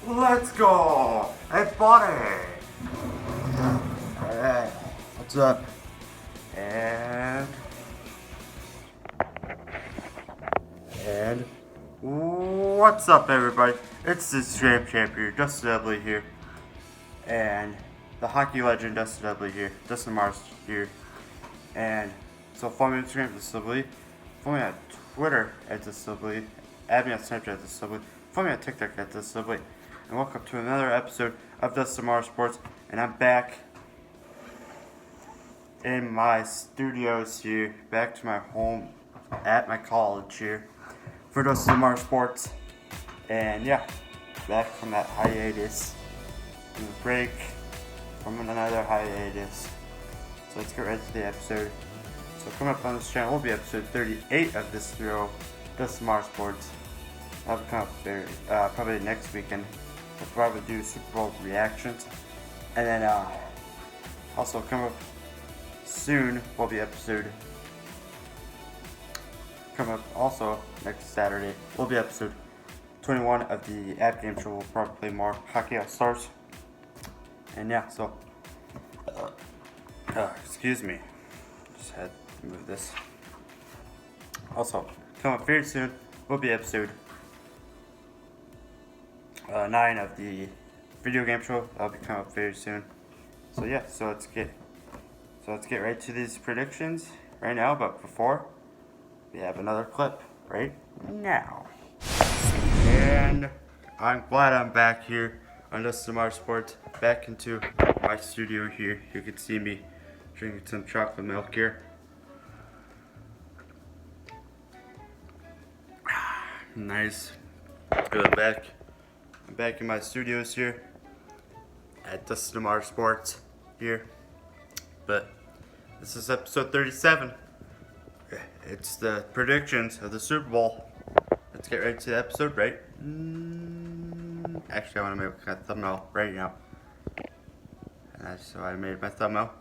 Let's go! Hey, buddy! Alright, what's up? And what's up, everybody? It's the Scram Champion, Dustin DeMars here, and the hockey legend Dustin DeMars here, Dustin DeMars here, and so follow me on Instagram at DustinDeMars, follow me on Twitter at DustinDeMars, add me on Snapchat at DustinDeMars, follow me on TikTok at DustinDeMars, and welcome to another episode of Dustin DeMars Sports, and I'm back in my studios here, back to my home at my college here for Dustin DeMars Sports. And yeah, back from that hiatus, break from another hiatus. So let's get right to the episode. So coming up on this channel will be episode 38 of this show, Dustin DeMars Sports. That'll come up very, probably next weekend. We'll probably do Super Bowl reactions. And then also come up soon will be episode coming up also next Saturday will be episode 21 of the App Game Show. We'll probably play more Hockey All Stars. And yeah, so excuse me, just had to move this. Also, coming up very soon will be episode 9 of the video game show. That'll be coming up very soon. So yeah, so let's get right to these predictions right now. But before, we have another clip right now. And I'm glad I'm back here on Dustin DeMars Sports, back into my studio here. You can see me drinking some chocolate milk here. Nice. Good, I'm back in my studios here at Dustin DeMars Sports here. But this is episode 37. It's the predictions of the Super Bowl. Let's get right to the episode, right? Actually, I want to make a thumbnail right now. And that's so I made my thumbnail.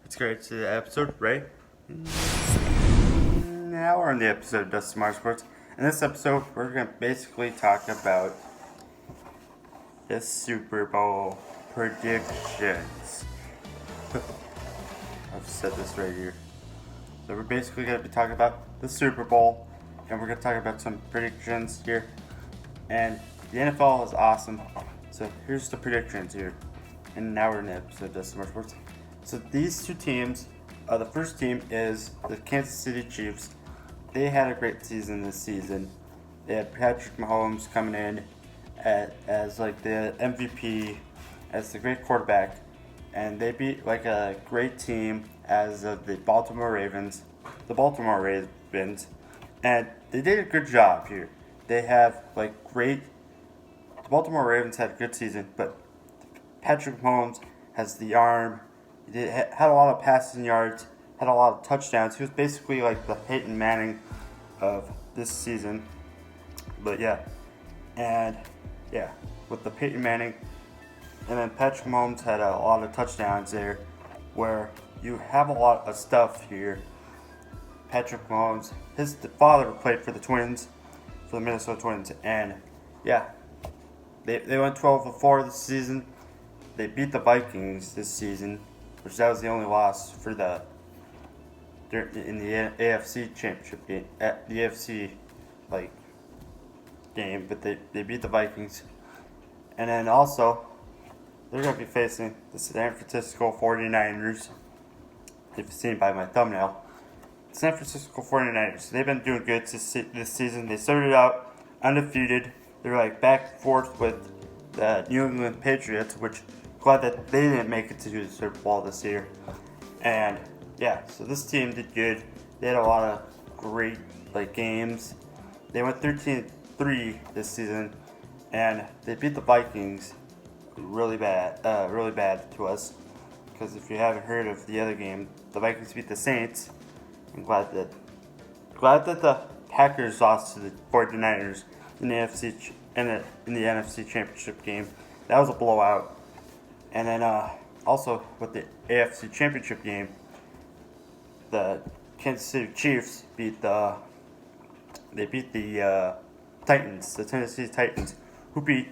Let's get right to the episode, right? Now we're on the episode of Dustin DeMars Sports. In this episode, we're going to basically talk about the Super Bowl predictions. I've said this right here. So we're basically going to be talking about the Super Bowl, and we're going to talk about some predictions here. And the NFL is awesome. So here's the predictions here. And now we're in the episode of Dustin DeMars Sports. So these two teams, the first team is the Kansas City Chiefs. They had a great season this season. They had Patrick Mahomes coming in as like the MVP, as the great quarterback. And they beat like a great team as of the Baltimore Ravens. And they did a good job here. They have like the Baltimore Ravens had a good season, but Patrick Mahomes has the arm. He had a lot of passing yards, had a lot of touchdowns. He was basically like the Peyton Manning of this season. But yeah, and yeah, with the Peyton Manning. And then Patrick Mahomes had a lot of touchdowns there, where you have a lot of stuff here. Patrick Mahomes, his father played for the Minnesota Twins, and yeah, they went 12-4 this season. They beat the Vikings this season, which that was the only loss for in the AFC Championship game, at the AFC game, but they beat the Vikings, and then also. They're going to be facing the San Francisco 49ers, if you've seen by my thumbnail. San Francisco 49ers, they've been doing good this season. They started out undefeated. They were like back and forth with the New England Patriots, which glad that they didn't make it to the Super Bowl this year. And yeah, so this team did good. They had a lot of great games. They went 13-3 this season, and they beat the Vikings really bad to us, because if you haven't heard of the other game, the Vikings beat the Saints. I'm glad that the Packers lost to the 49ers in the NFC Championship game. That was a blowout. And then also with the AFC Championship game, the Kansas City Chiefs beat the Titans, the Tennessee Titans, who beat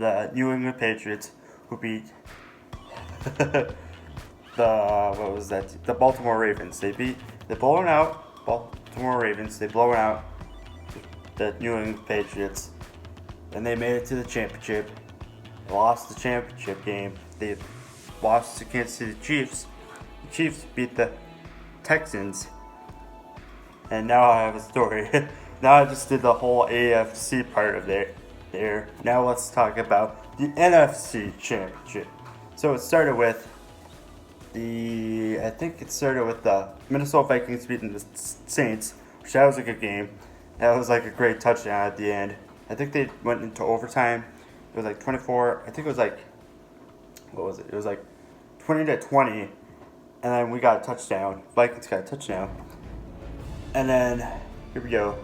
the New England Patriots, who beat the Baltimore Ravens. They're blowing out Baltimore Ravens. They're blowing out the New England Patriots. And they made it to the championship. They lost the championship game. They lost to Kansas City Chiefs. The Chiefs beat the Texans. And now I have a story. Now I just did the whole AFC part of it there. Now let's talk about the NFC Championship. So it started with the Minnesota Vikings beating the Saints, which that was a good game. That was like a great touchdown at the end. I think they went into overtime. It was like 24. I think it was like, what was it? It was like 20-20, and then we got a touchdown. Vikings got a touchdown, and then here we go.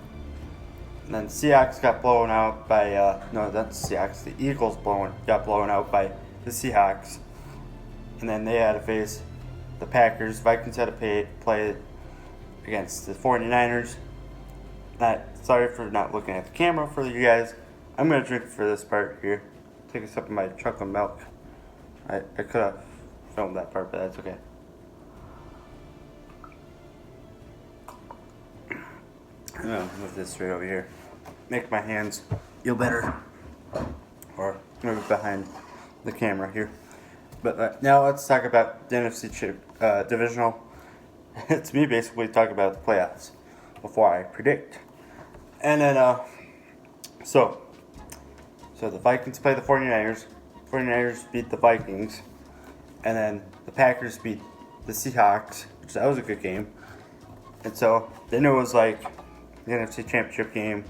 And then Seahawks got blown out by no, that's Seahawks. The Eagles got blown out by the Seahawks, and then they had to face the Packers. Vikings had to play against the 49ers. Sorry for not looking at the camera for you guys. I'm going to drink for this part here. Take a sip of my chocolate milk. I could have filmed that part, but that's okay. I'm going to move this right over here. Make my hands feel better. Or move it behind the camera here. But now let's talk about the NFC divisional. It's me basically talking about the playoffs before I predict. And then, so the Vikings play the 49ers. 49ers beat the Vikings. And then the Packers beat the Seahawks, which that was a good game. And so then it was like the NFC Championship game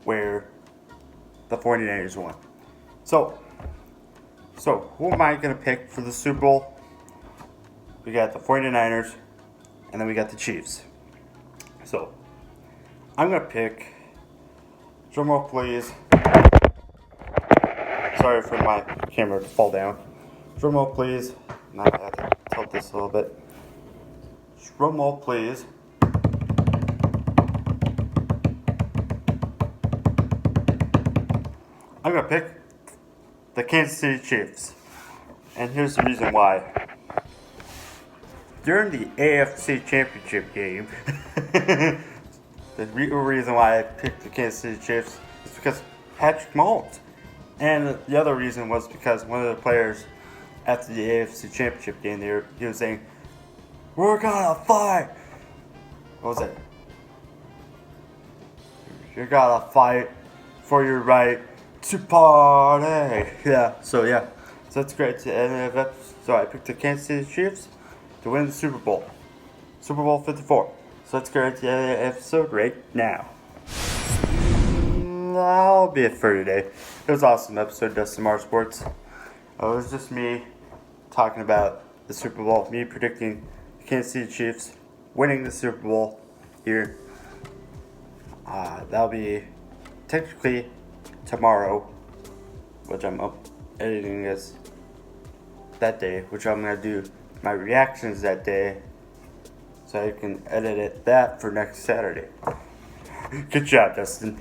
where the 49ers won. So who am I going to pick for the Super Bowl? We got the 49ers, and then we got the Chiefs. So I'm going to pick, drumroll please. Sorry for my camera to fall down. Drumroll please. Now I have to tilt this a little bit. Drumroll please. I'm going to pick the Kansas City Chiefs. And here's the reason why. During the AFC Championship game, the real reason why I picked the Kansas City Chiefs is because Patrick Mahomes. And the other reason was because one of the players after the AFC Championship game, he was saying, "We're gonna fight." What was it? "You're gonna fight for your right to party." So that's great. So I picked the Kansas City Chiefs to win the Super Bowl. Super Bowl 54. So let's get right to the episode right now. That'll be it for today. It was an awesome episode of Dustin DeMars Sports. It was just me talking about the Super Bowl, me predicting the Kansas City Chiefs winning the Super Bowl here. That'll be technically tomorrow, which I'm editing this that day, which I'm going to do my reactions that day, so I can edit that for next Saturday. Good job, Dustin.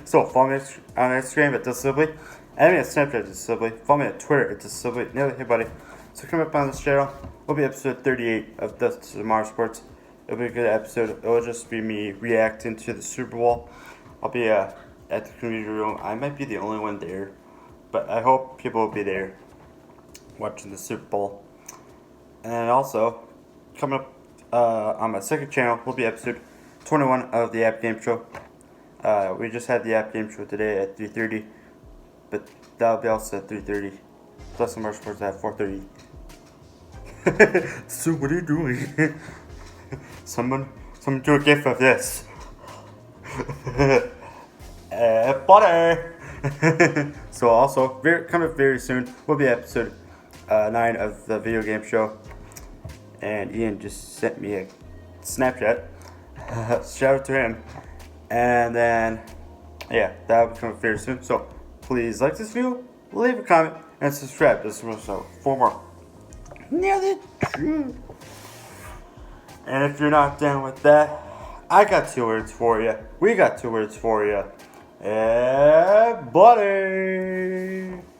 So follow me on Instagram at DustinSibley. Add me at Snapchat at DustinSibley. Follow me at Twitter at DustinSibley. Nailed it, hey buddy. So come up on this channel. It'll be episode 38 of Dustin DeMars Sports. It'll be a good episode. It'll just be me reacting to the Super Bowl. I'll be at the community room. I might be the only one there, but I hope people will be there watching the Super Bowl. And then also, coming up on my second channel will be episode 21 of the App Game Show. We just had the App Game Show today at 3:30, but that'll be also at 3:30. Plus some more sports at 4:30. So what are you doing? Someone do a gif of this. Butter. So also, coming up very soon will be episode 9 of the video game show. And Ian just sent me a Snapchat. Shout out to him. And then, that'll be coming very soon. So please like this video, leave a comment, and subscribe to this show for more. Nailed it. And if you're not down with that, I got 2 words for you. We got 2 words for you. Yeah, buddy.